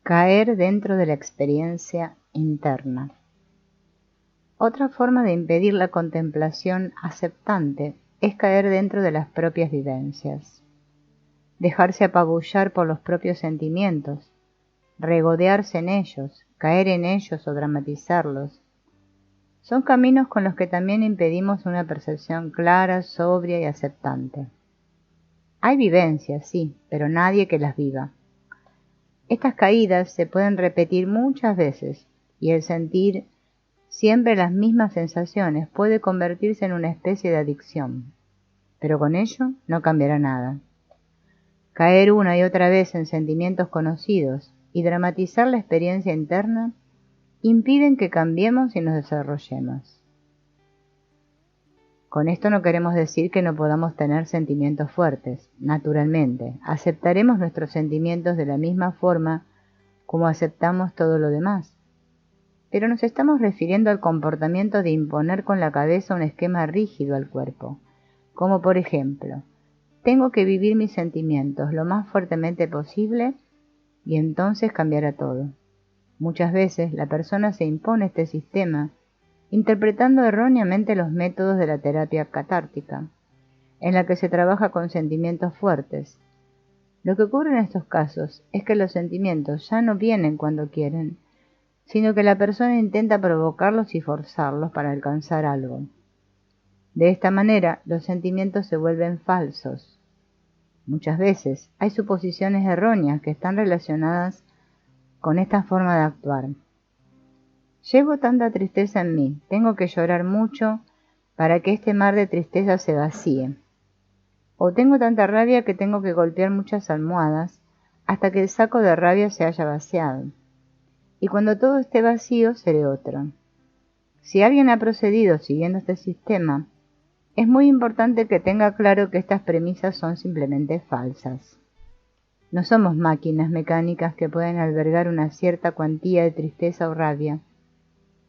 Caer dentro de la experiencia interna. Otra forma de impedir la contemplación aceptante es caer dentro de las propias vivencias, dejarse apabullar por los propios sentimientos, regodearse en ellos, caer en ellos o dramatizarlos. Son caminos con los que también impedimos una percepción clara, sobria y aceptante. Hay vivencias, sí, pero nadie que las viva. Estas caídas se pueden repetir muchas veces y el sentir siempre las mismas sensaciones puede convertirse en una especie de adicción, pero con ello no cambiará nada. Caer una y otra vez en sentimientos conocidos y dramatizar la experiencia interna impiden que cambiemos y nos desarrollemos. Con esto no queremos decir que no podamos tener sentimientos fuertes. Naturalmente, aceptaremos nuestros sentimientos de la misma forma como aceptamos todo lo demás. Pero nos estamos refiriendo al comportamiento de imponer con la cabeza un esquema rígido al cuerpo, como por ejemplo, tengo que vivir mis sentimientos lo más fuertemente posible y entonces cambiará todo. Muchas veces la persona se impone este sistema interpretando erróneamente los métodos de la terapia catártica, en la que se trabaja con sentimientos fuertes. Lo que ocurre en estos casos es que los sentimientos ya no vienen cuando quieren, sino que la persona intenta provocarlos y forzarlos para alcanzar algo. De esta manera, los sentimientos se vuelven falsos. Muchas veces hay suposiciones erróneas que están relacionadas con esta forma de actuar. Llevo tanta tristeza en mí, tengo que llorar mucho para que este mar de tristeza se vacíe. O tengo tanta rabia que tengo que golpear muchas almohadas hasta que el saco de rabia se haya vaciado. Y cuando todo esté vacío, seré otro. Si alguien ha procedido siguiendo este sistema, es muy importante que tenga claro que estas premisas son simplemente falsas. No somos máquinas mecánicas que pueden albergar una cierta cuantía de tristeza o rabia.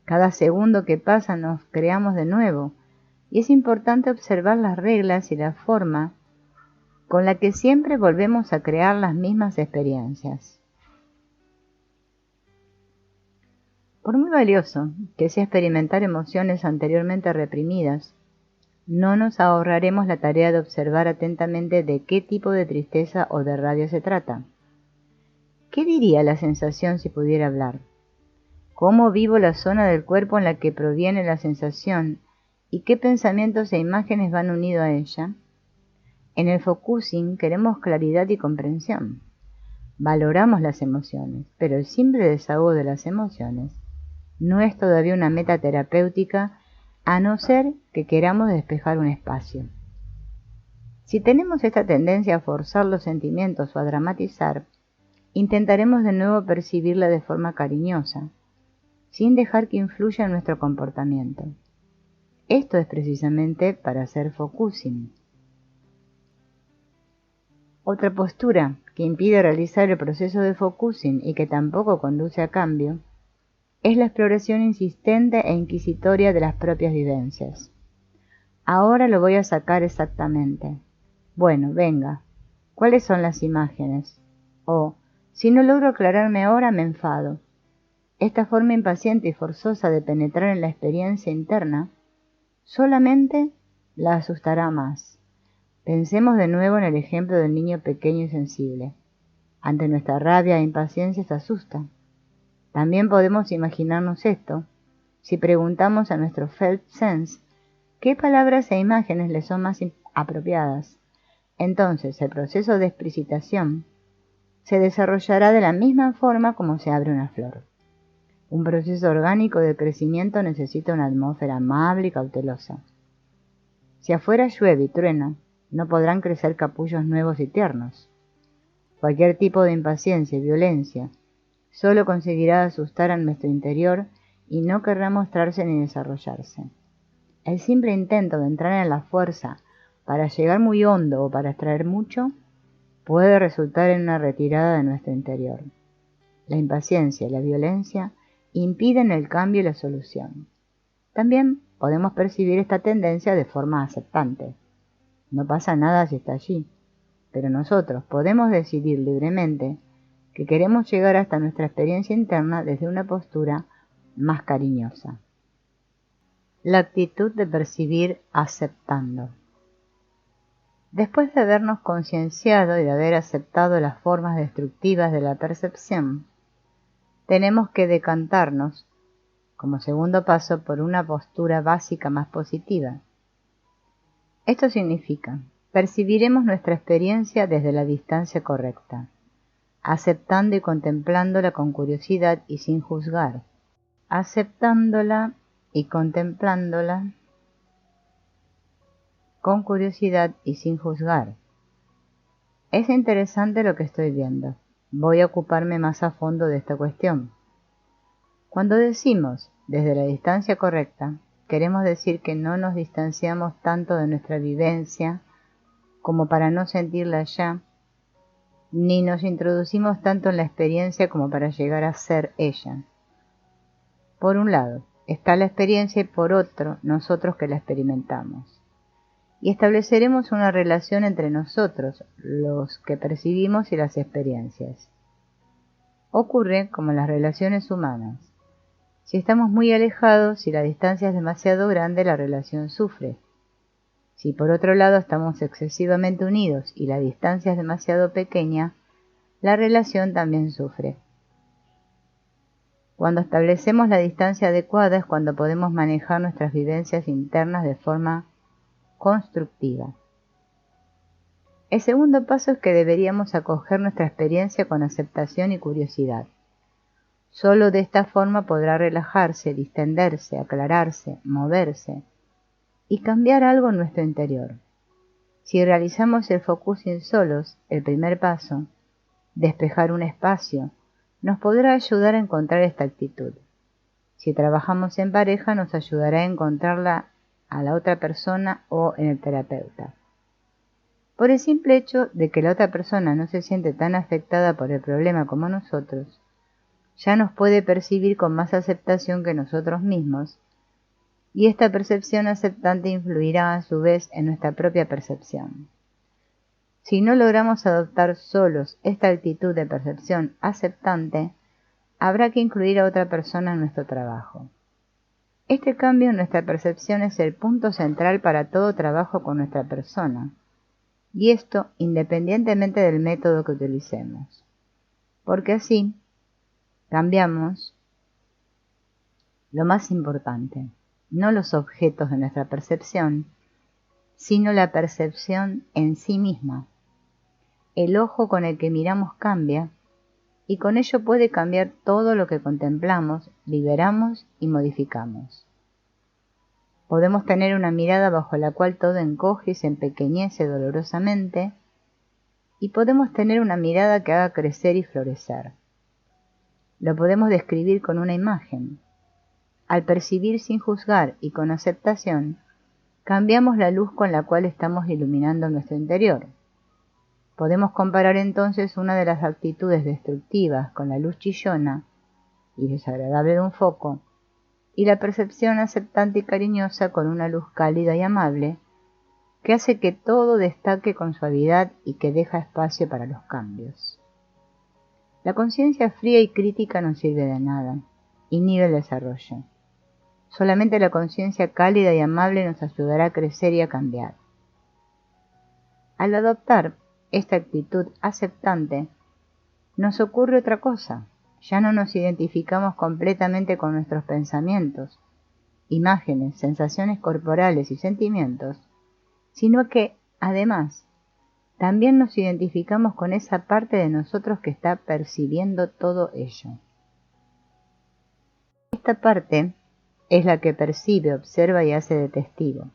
Cada segundo que pasa nos creamos de nuevo, y es importante observar las reglas y la forma con la que siempre volvemos a crear las mismas experiencias. Por muy valioso que sea experimentar emociones anteriormente reprimidas, no nos ahorraremos la tarea de observar atentamente de qué tipo de tristeza o de rabia se trata. ¿Qué diría la sensación si pudiera hablar? ¿Cómo vivo la zona del cuerpo en la que proviene la sensación y qué pensamientos e imágenes van unidos a ella? En el focusing queremos claridad y comprensión. Valoramos las emociones, pero el simple desahogo de las emociones no es todavía una meta terapéutica a no ser que queramos despejar un espacio. Si tenemos esta tendencia a forzar los sentimientos o a dramatizar, intentaremos de nuevo percibirla de forma cariñosa, sin dejar que influya en nuestro comportamiento. Esto es precisamente para hacer focusing. Otra postura que impide realizar el proceso de focusing y que tampoco conduce a cambio es la exploración insistente e inquisitoria de las propias vivencias. Ahora lo voy a sacar exactamente. Bueno, venga, ¿cuáles son las imágenes? O, si no logro aclararme ahora, me enfado. Esta forma impaciente y forzosa de penetrar en la experiencia interna solamente la asustará más. Pensemos de nuevo en el ejemplo del niño pequeño y sensible. Ante nuestra rabia e impaciencia se asusta. También podemos imaginarnos esto si preguntamos a nuestro felt sense qué palabras e imágenes le son más apropiadas. Entonces el proceso de explicitación se desarrollará de la misma forma como se abre una flor. Un proceso orgánico de crecimiento necesita una atmósfera amable y cautelosa. Si afuera llueve y truena, no podrán crecer capullos nuevos y tiernos. Cualquier tipo de impaciencia y violencia solo conseguirá asustar a nuestro interior y no querrá mostrarse ni desarrollarse. El simple intento de entrar en la fuerza para llegar muy hondo o para extraer mucho puede resultar en una retirada de nuestro interior. La impaciencia y la violencia impiden el cambio y la solución. También podemos percibir esta tendencia de forma aceptante. No pasa nada si está allí, pero nosotros podemos decidir libremente que queremos llegar hasta nuestra experiencia interna desde una postura más cariñosa. La actitud de percibir aceptando. Después de habernos concienciado y de haber aceptado las formas destructivas de la percepción, tenemos que decantarnos, como segundo paso, por una postura básica más positiva. Esto significa, percibiremos nuestra experiencia desde la distancia correcta, aceptando y contemplándola con curiosidad y sin juzgar, aceptándola y contemplándola con curiosidad y sin juzgar. Es interesante lo que estoy viendo. Voy a ocuparme más a fondo de esta cuestión. Cuando decimos desde la distancia correcta, queremos decir que no nos distanciamos tanto de nuestra vivencia como para no sentirla ya, ni nos introducimos tanto en la experiencia como para llegar a ser ella. Por un lado, está la experiencia y por otro, nosotros que la experimentamos. Y estableceremos una relación entre nosotros, los que percibimos y las experiencias. Ocurre como en las relaciones humanas. Si estamos muy alejados, si la distancia es demasiado grande, la relación sufre. Si por otro lado estamos excesivamente unidos y la distancia es demasiado pequeña, la relación también sufre. Cuando establecemos la distancia adecuada es cuando podemos manejar nuestras vivencias internas de forma constructiva. El segundo paso es que deberíamos acoger nuestra experiencia con aceptación y curiosidad. Solo de esta forma podrá relajarse, distenderse, aclararse, moverse y cambiar algo en nuestro interior. Si realizamos el focusing solos, el primer paso, despejar un espacio, nos podrá ayudar a encontrar esta actitud. Si trabajamos en pareja, nos ayudará a encontrarla a la otra persona o en el terapeuta. Por el simple hecho de que la otra persona no se siente tan afectada por el problema como nosotros, ya nos puede percibir con más aceptación que nosotros mismos, y esta percepción aceptante influirá a su vez en nuestra propia percepción. Si no logramos adoptar solos esta actitud de percepción aceptante, habrá que incluir a otra persona en nuestro trabajo. Este cambio en nuestra percepción es el punto central para todo trabajo con nuestra persona, y esto independientemente del método que utilicemos, porque así cambiamos lo más importante, no los objetos de nuestra percepción, sino la percepción en sí misma. El ojo con el que miramos cambia, y con ello puede cambiar todo lo que contemplamos, liberamos y modificamos. Podemos tener una mirada bajo la cual todo encoge y se empequeñece dolorosamente, y podemos tener una mirada que haga crecer y florecer. Lo podemos describir con una imagen. Al percibir sin juzgar y con aceptación, cambiamos la luz con la cual estamos iluminando nuestro interior. Podemos comparar entonces una de las actitudes destructivas con la luz chillona y desagradable de un foco, y la percepción aceptante y cariñosa con una luz cálida y amable, que hace que todo destaque con suavidad y que deja espacio para los cambios. La conciencia fría y crítica no sirve de nada, inhibe el desarrollo. Solamente la conciencia cálida y amable nos ayudará a crecer y a cambiar. Al adoptar esta actitud aceptante, nos ocurre otra cosa. Ya no nos identificamos completamente con nuestros pensamientos, imágenes, sensaciones corporales y sentimientos, sino que, además, también nos identificamos con esa parte de nosotros que está percibiendo todo ello. Esta parte es la que percibe, observa y hace de testigo.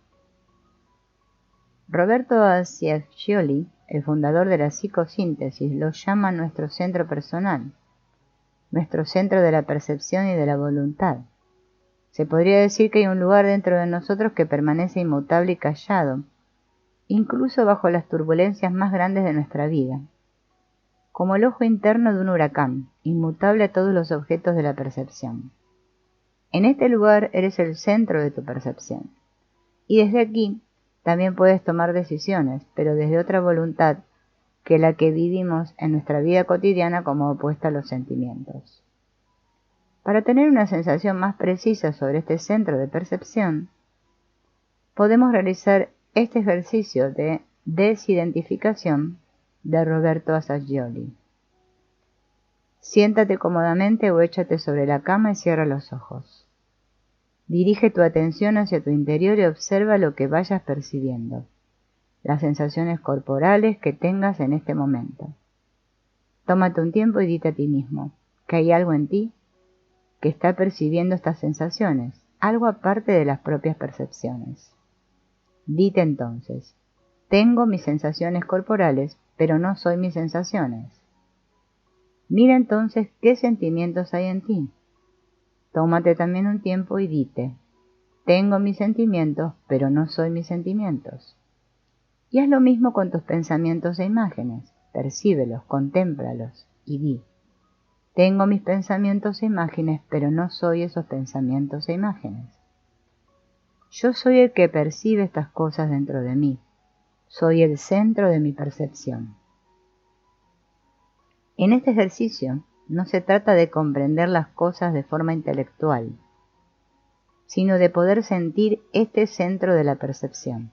Roberto Acciacchioli, el fundador de la psicosíntesis, lo llama nuestro centro personal, nuestro centro de la percepción y de la voluntad. Se podría decir que hay un lugar dentro de nosotros que permanece inmutable y callado, incluso bajo las turbulencias más grandes de nuestra vida, como el ojo interno de un huracán, inmutable a todos los objetos de la percepción. En este lugar eres el centro de tu percepción, y desde aquí también puedes tomar decisiones, pero desde otra voluntad que la que vivimos en nuestra vida cotidiana como opuesta a los sentimientos. Para tener una sensación más precisa sobre este centro de percepción, podemos realizar este ejercicio de desidentificación de Roberto Assagioli. Siéntate cómodamente o échate sobre la cama y cierra los ojos. Dirige tu atención hacia tu interior y observa lo que vayas percibiendo, las sensaciones corporales que tengas en este momento. Tómate un tiempo y dite a ti mismo que hay algo en ti que está percibiendo estas sensaciones, algo aparte de las propias percepciones. Dite entonces, tengo mis sensaciones corporales, pero no soy mis sensaciones. Mira entonces qué sentimientos hay en ti. Tómate también un tiempo y dite, tengo mis sentimientos, pero no soy mis sentimientos. Y haz lo mismo con tus pensamientos e imágenes. Percíbelos, contémplalos y di, tengo mis pensamientos e imágenes, pero no soy esos pensamientos e imágenes. Yo soy el que percibe estas cosas dentro de mí. Soy el centro de mi percepción. En este ejercicio no se trata de comprender las cosas de forma intelectual, sino de poder sentir este centro de la percepción.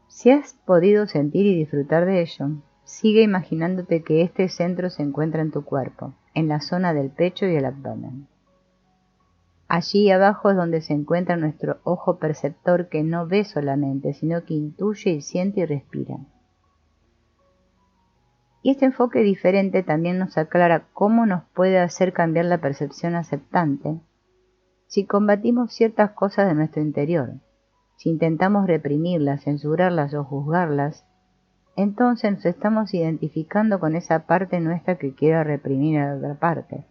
Si has podido sentir y disfrutar de ello, sigue imaginándote que este centro se encuentra en tu cuerpo, en la zona del pecho y el abdomen. Allí abajo es donde se encuentra nuestro ojo perceptor que no ve solamente, sino que intuye y siente y respira. Y este enfoque diferente también nos aclara cómo nos puede hacer cambiar la percepción aceptante si combatimos ciertas cosas de nuestro interior. Si intentamos reprimirlas, censurarlas o juzgarlas, entonces nos estamos identificando con esa parte nuestra que quiere reprimir a la otra parte.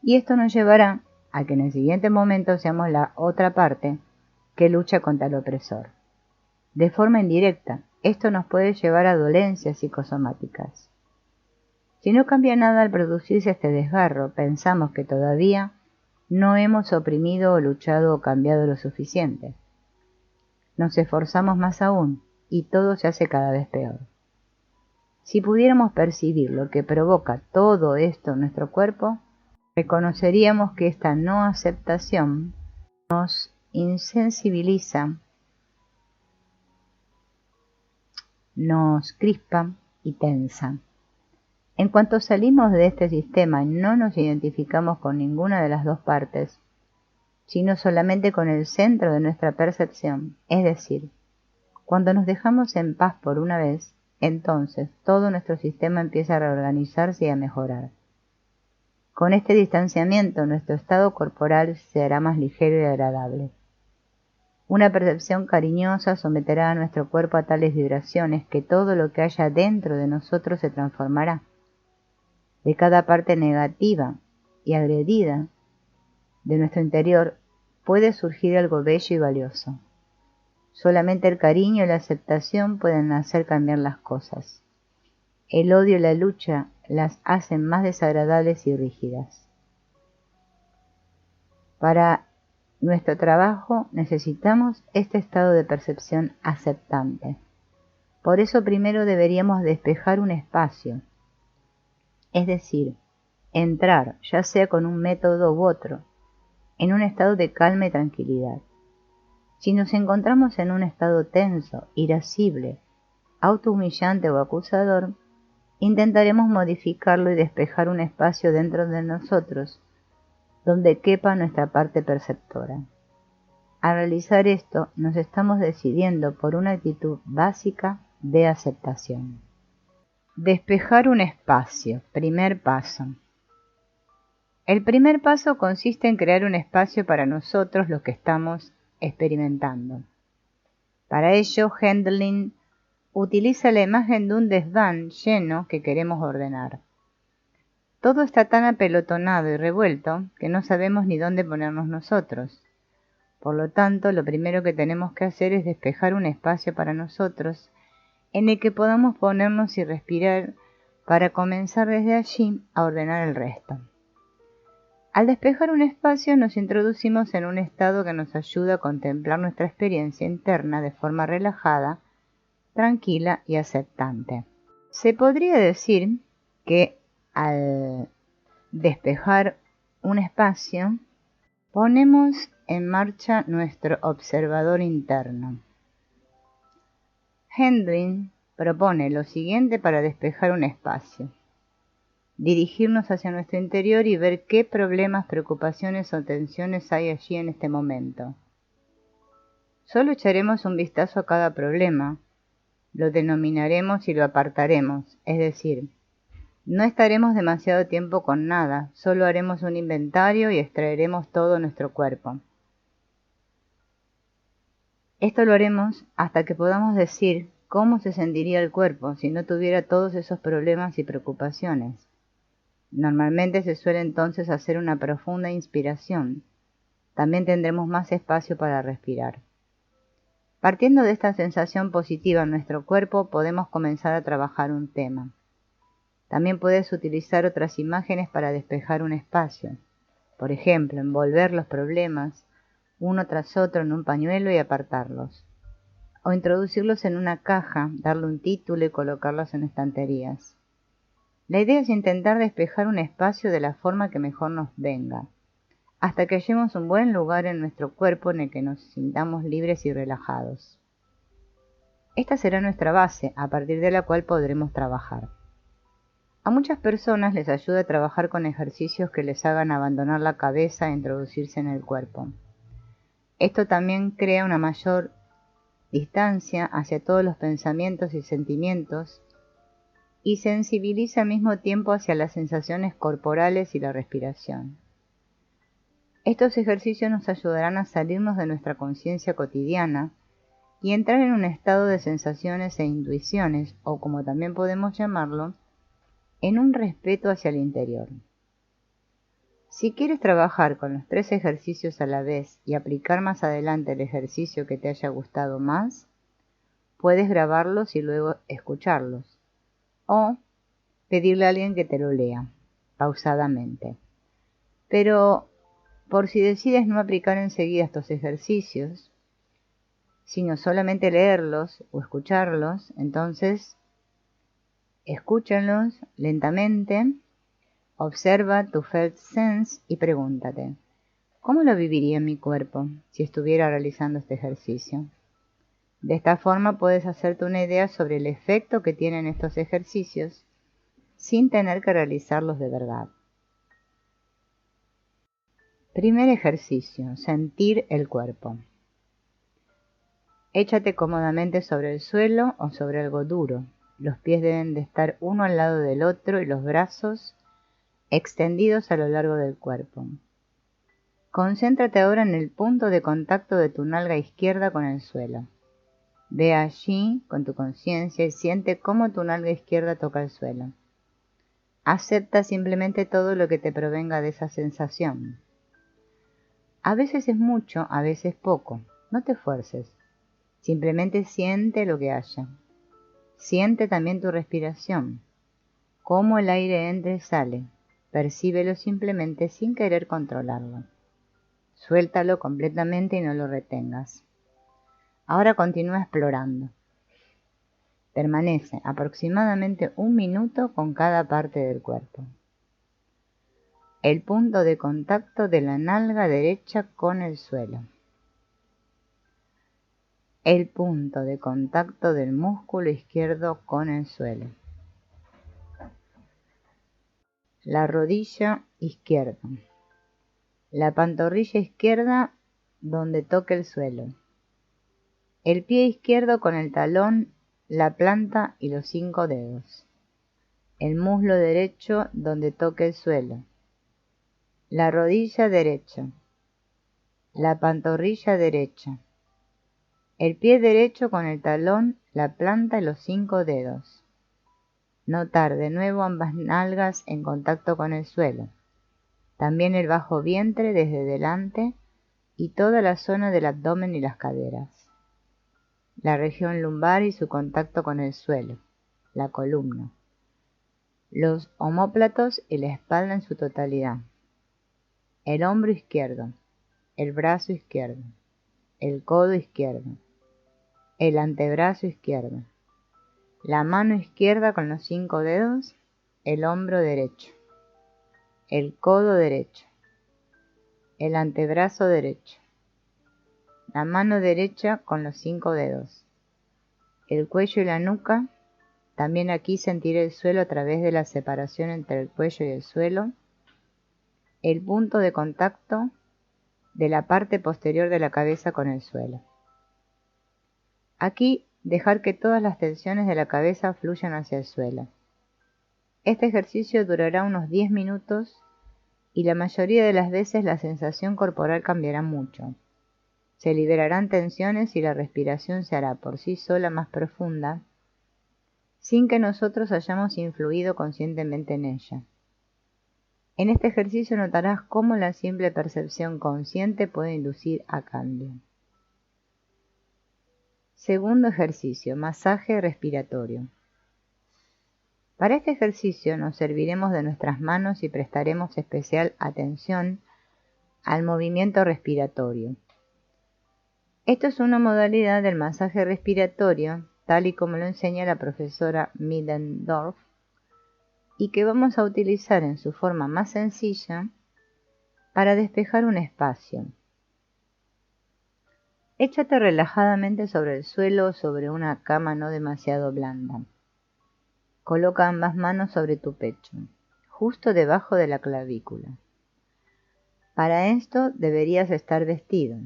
Y esto nos llevará a que en el siguiente momento seamos la otra parte que lucha contra el opresor. De forma indirecta, esto nos puede llevar a dolencias psicosomáticas. Si no cambia nada al producirse este desgarro, pensamos que todavía no hemos oprimido o luchado o cambiado lo suficiente. Nos esforzamos más aún y todo se hace cada vez peor. Si pudiéramos percibir lo que provoca todo esto en nuestro cuerpo, reconoceríamos que esta no aceptación nos insensibiliza, nos crispa y tensa. En cuanto salimos de este sistema y no nos identificamos con ninguna de las dos partes, sino solamente con el centro de nuestra percepción, es decir, cuando nos dejamos en paz por una vez, entonces todo nuestro sistema empieza a reorganizarse y a mejorar. Con este distanciamiento, nuestro estado corporal será más ligero y agradable. Una percepción cariñosa someterá a nuestro cuerpo a tales vibraciones que todo lo que haya dentro de nosotros se transformará. De cada parte negativa y agredida de nuestro interior puede surgir algo bello y valioso. Solamente el cariño y la aceptación pueden hacer cambiar las cosas. El odio y la lucha las hacen más desagradables y rígidas. Para nuestro trabajo necesitamos este estado de percepción aceptante. Por eso primero deberíamos despejar un espacio, es decir, entrar, ya sea con un método u otro, en un estado de calma y tranquilidad. Si nos encontramos en un estado tenso, irascible, autohumillante o acusador, intentaremos modificarlo y despejar un espacio dentro de nosotros donde quepa nuestra parte perceptora. Al realizar esto, nos estamos decidiendo por una actitud básica de aceptación. Despejar un espacio. Primer paso. El primer paso consiste en crear un espacio para nosotros los que estamos experimentando. Para ello, Hölderlin utiliza la imagen de un desván lleno que queremos ordenar. Todo está tan apelotonado y revuelto que no sabemos ni dónde ponernos nosotros. Por lo tanto, lo primero que tenemos que hacer es despejar un espacio para nosotros en el que podamos ponernos y respirar para comenzar desde allí a ordenar el resto. Al despejar un espacio nos introducimos en un estado que nos ayuda a contemplar nuestra experiencia interna de forma relajada, tranquila y aceptante. Se podría decir que al despejar un espacio, ponemos en marcha nuestro observador interno. Hendrin propone lo siguiente para despejar un espacio: dirigirnos hacia nuestro interior y ver qué problemas, preocupaciones o tensiones hay allí en este momento. Solo echaremos un vistazo a cada problema, lo denominaremos y lo apartaremos, es decir, no estaremos demasiado tiempo con nada, solo haremos un inventario y extraeremos todo nuestro cuerpo. Esto lo haremos hasta que podamos decir cómo se sentiría el cuerpo si no tuviera todos esos problemas y preocupaciones. Normalmente se suele entonces hacer una profunda inspiración. También tendremos más espacio para respirar. Partiendo de esta sensación positiva en nuestro cuerpo, podemos comenzar a trabajar un tema. También puedes utilizar otras imágenes para despejar un espacio. Por ejemplo, envolver los problemas uno tras otro en un pañuelo y apartarlos. O introducirlos en una caja, darle un título y colocarlos en estanterías. La idea es intentar despejar un espacio de la forma que mejor nos venga, hasta que hallemos un buen lugar en nuestro cuerpo en el que nos sintamos libres y relajados. Esta será nuestra base, a partir de la cual podremos trabajar. A muchas personas les ayuda a trabajar con ejercicios que les hagan abandonar la cabeza e introducirse en el cuerpo. Esto también crea una mayor distancia hacia todos los pensamientos y sentimientos y sensibiliza al mismo tiempo hacia las sensaciones corporales y la respiración. Estos ejercicios nos ayudarán a salirnos de nuestra conciencia cotidiana y entrar en un estado de sensaciones e intuiciones, o como también podemos llamarlo, en un respeto hacia el interior. Si quieres trabajar con los 3 ejercicios a la vez y aplicar más adelante el ejercicio que te haya gustado más, puedes grabarlos y luego escucharlos, o pedirle a alguien que te lo lea, pausadamente. Pero, por si decides no aplicar enseguida estos ejercicios, sino solamente leerlos o escucharlos, entonces escúchalos lentamente, observa tu felt sense y pregúntate: ¿cómo lo viviría en mi cuerpo si estuviera realizando este ejercicio? De esta forma puedes hacerte una idea sobre el efecto que tienen estos ejercicios sin tener que realizarlos de verdad. Primer ejercicio: sentir el cuerpo. Échate cómodamente sobre el suelo o sobre algo duro. Los pies deben de estar uno al lado del otro y los brazos extendidos a lo largo del cuerpo. Concéntrate ahora en el punto de contacto de tu nalga izquierda con el suelo. Ve allí con tu conciencia y siente cómo tu nalga izquierda toca el suelo. Acepta simplemente todo lo que te provenga de esa sensación. A veces es mucho, a veces poco. No te esfuerces. Simplemente siente lo que haya. Siente también tu respiración, cómo el aire entra y sale. Percíbelo simplemente sin querer controlarlo. Suéltalo completamente y no lo retengas. Ahora continúa explorando. Permanece aproximadamente 1 minuto con cada parte del cuerpo. El punto de contacto de la nalga derecha con el suelo. El punto de contacto del músculo izquierdo con el suelo. La rodilla izquierda. La pantorrilla izquierda donde toque el suelo. El pie izquierdo con el talón, la planta y los 5 dedos. El muslo derecho donde toque el suelo. La rodilla derecha. La pantorrilla derecha. El pie derecho con el talón, la planta y los 5 dedos. Notar de nuevo ambas nalgas en contacto con el suelo. También el bajo vientre desde delante y toda la zona del abdomen y las caderas. La región lumbar y su contacto con el suelo, la columna. Los omóplatos y la espalda en su totalidad. el hombro izquierdo, el brazo izquierdo, el codo izquierdo, el antebrazo izquierdo, la mano izquierda con los 5 dedos, el hombro derecho, el codo derecho, el antebrazo derecho, la mano derecha con los 5 dedos, el cuello y la nuca. También aquí sentir el suelo a través de la separación entre el cuello y el suelo, el punto de contacto de la parte posterior de la cabeza con el suelo. Aquí dejar que todas las tensiones de la cabeza fluyan hacia el suelo. Este ejercicio durará unos 10 minutos y la mayoría de las veces la sensación corporal cambiará mucho. Se liberarán tensiones y la respiración se hará por sí sola más profunda, sin que nosotros hayamos influido conscientemente en ella. En este ejercicio notarás cómo la simple percepción consciente puede inducir a cambio. Segundo ejercicio, masaje respiratorio. Para este ejercicio nos serviremos de nuestras manos y prestaremos especial atención al movimiento respiratorio. Esto es una modalidad del masaje respiratorio, tal y como lo enseña la profesora Middendorf, y que vamos a utilizar en su forma más sencilla para despejar un espacio. Échate relajadamente sobre el suelo o sobre una cama no demasiado blanda. Coloca ambas manos sobre tu pecho, justo debajo de la clavícula. Para esto deberías estar vestido.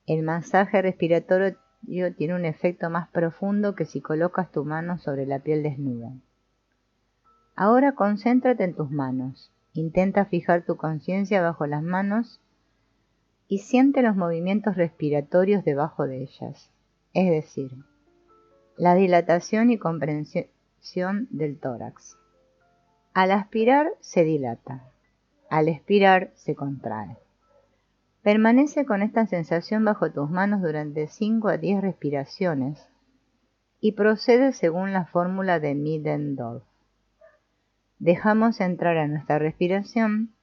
El masaje respiratorio tiene un efecto más profundo que si colocas tu mano sobre la piel desnuda. Ahora concéntrate en tus manos. Intenta fijar tu conciencia bajo las manos y siente los movimientos respiratorios debajo de ellas, es decir, la dilatación y comprensión del tórax. Al aspirar se dilata, al expirar se contrae. Permanece con esta sensación bajo tus manos durante 5 a 10 respiraciones y procede según la fórmula de Middendorf. Dejamos entrar a nuestra respiración,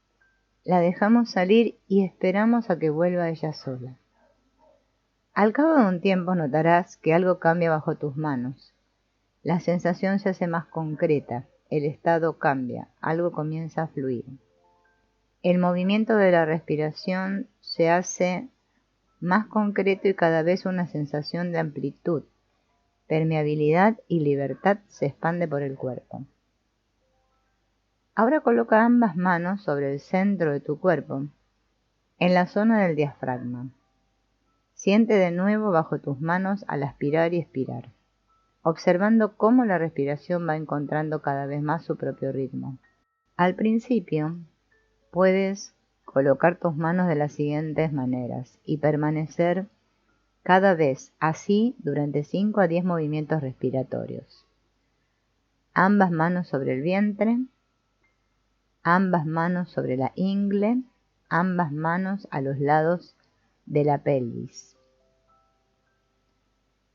la dejamos salir y esperamos a que vuelva ella sola. Al cabo de un tiempo notarás que algo cambia bajo tus manos. La sensación se hace más concreta, el estado cambia, algo comienza a fluir. El movimiento de la respiración se hace más concreto y cada vez una sensación de amplitud, permeabilidad y libertad se expande por el cuerpo. Ahora coloca ambas manos sobre el centro de tu cuerpo, en la zona del diafragma. Siente de nuevo bajo tus manos al aspirar y expirar, observando cómo la respiración va encontrando cada vez más su propio ritmo. Al principio, puedes colocar tus manos de las siguientes maneras y permanecer cada vez así durante 5 a 10 movimientos respiratorios. Ambas manos sobre el vientre, ambas manos sobre la ingle, ambas manos a los lados de la pelvis,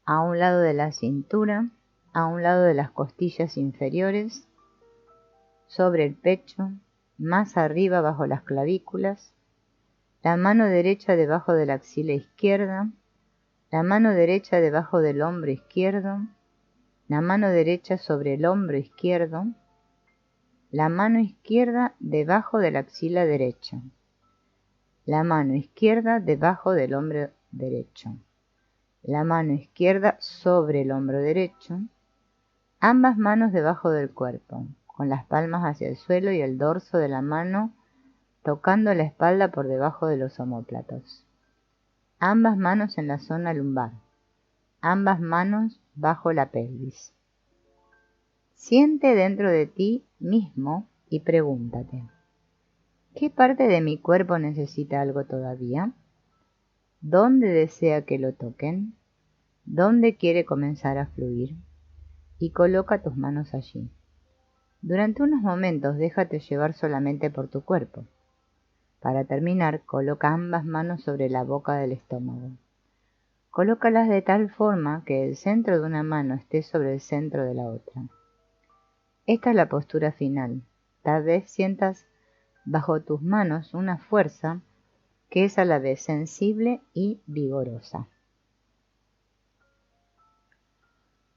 a un lado de la cintura, a un lado de las costillas inferiores, sobre el pecho, más arriba bajo las clavículas, la mano derecha debajo de la axila izquierda, la mano derecha debajo del hombro izquierdo, la mano derecha sobre el hombro izquierdo, la mano izquierda debajo de la axila derecha, la mano izquierda debajo del hombro derecho, la mano izquierda sobre el hombro derecho, ambas manos debajo del cuerpo, con las palmas hacia el suelo y el dorso de la mano tocando la espalda por debajo de los omóplatos. Ambas manos en la zona lumbar, ambas manos bajo la pelvis. Siente dentro de ti mismo y pregúntate, ¿qué parte de mi cuerpo necesita algo todavía? ¿Dónde desea que lo toquen? ¿Dónde quiere comenzar a fluir? Y coloca tus manos allí. Durante unos momentos déjate llevar solamente por tu cuerpo. Para terminar, coloca ambas manos sobre la boca del estómago. Colócalas de tal forma que el centro de una mano esté sobre el centro de la otra. Esta es la postura final. Tal vez sientas bajo tus manos una fuerza que es a la vez sensible y vigorosa.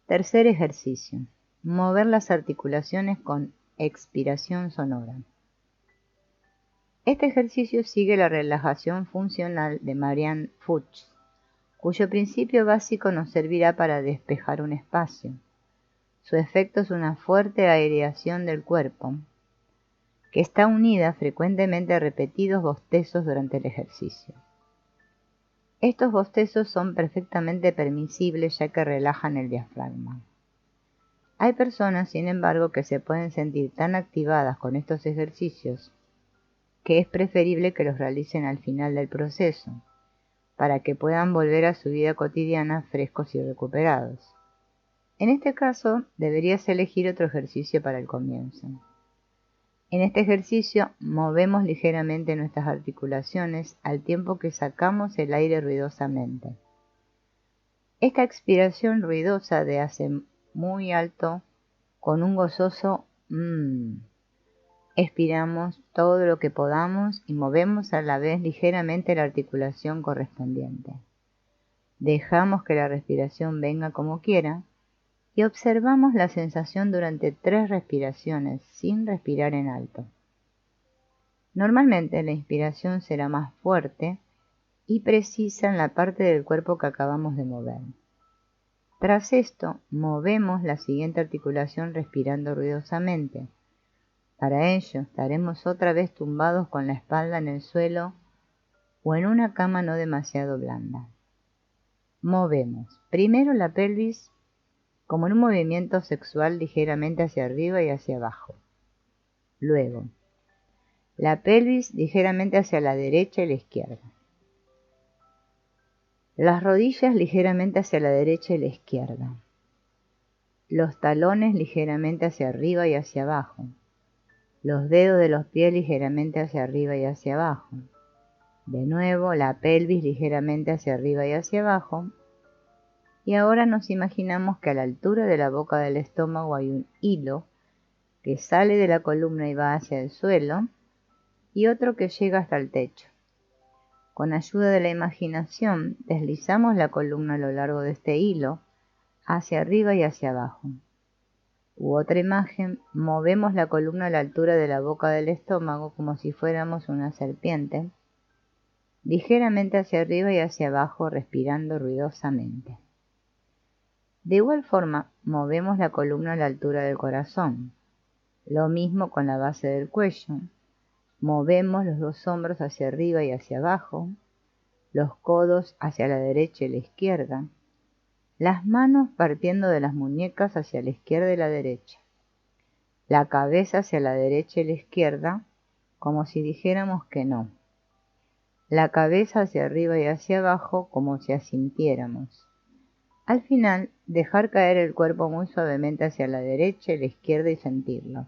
Tercer ejercicio. Mover las articulaciones con expiración sonora. Este ejercicio sigue la relajación funcional de Marianne Fuchs, cuyo principio básico nos servirá para despejar un espacio. Su efecto es una fuerte aireación del cuerpo, que está unida frecuentemente a repetidos bostezos durante el ejercicio. Estos bostezos son perfectamente permisibles ya que relajan el diafragma. Hay personas, sin embargo, que se pueden sentir tan activadas con estos ejercicios que es preferible que los realicen al final del proceso, para que puedan volver a su vida cotidiana frescos y recuperados. En este caso, deberías elegir otro ejercicio para el comienzo. En este ejercicio, movemos ligeramente nuestras articulaciones al tiempo que sacamos el aire ruidosamente. Esta expiración ruidosa de hace muy alto con un gozoso expiramos todo lo que podamos y movemos a la vez ligeramente la articulación correspondiente. Dejamos que la respiración venga como quiera y observamos la sensación durante 3 respiraciones sin respirar en alto. Normalmente la inspiración será más fuerte y precisa en la parte del cuerpo que acabamos de mover. Tras esto, movemos la siguiente articulación respirando ruidosamente. Para ello, estaremos otra vez tumbados con la espalda en el suelo o en una cama no demasiado blanda. Movemos primero la pelvis como en un movimiento sexual ligeramente hacia arriba y hacia abajo. Luego, la pelvis ligeramente hacia la derecha y la izquierda. Las rodillas ligeramente hacia la derecha y la izquierda. Los talones ligeramente hacia arriba y hacia abajo. Los dedos de los pies ligeramente hacia arriba y hacia abajo. De nuevo, la pelvis ligeramente hacia arriba y hacia abajo. Y ahora nos imaginamos que a la altura de la boca del estómago hay un hilo que sale de la columna y va hacia el suelo, y otro que llega hasta el techo. Con ayuda de la imaginación, deslizamos la columna a lo largo de este hilo, hacia arriba y hacia abajo. U otra imagen, movemos la columna a la altura de la boca del estómago como si fuéramos una serpiente, ligeramente hacia arriba y hacia abajo, respirando ruidosamente. De igual forma, movemos la columna a la altura del corazón. Lo mismo con la base del cuello. Movemos los 2 hombros hacia arriba y hacia abajo, los codos hacia la derecha y la izquierda, las manos partiendo de las muñecas hacia la izquierda y la derecha, la cabeza hacia la derecha y la izquierda, como si dijéramos que no, la cabeza hacia arriba y hacia abajo como si asintiéramos. Al final, dejar caer el cuerpo muy suavemente hacia la derecha y la izquierda y sentirlo.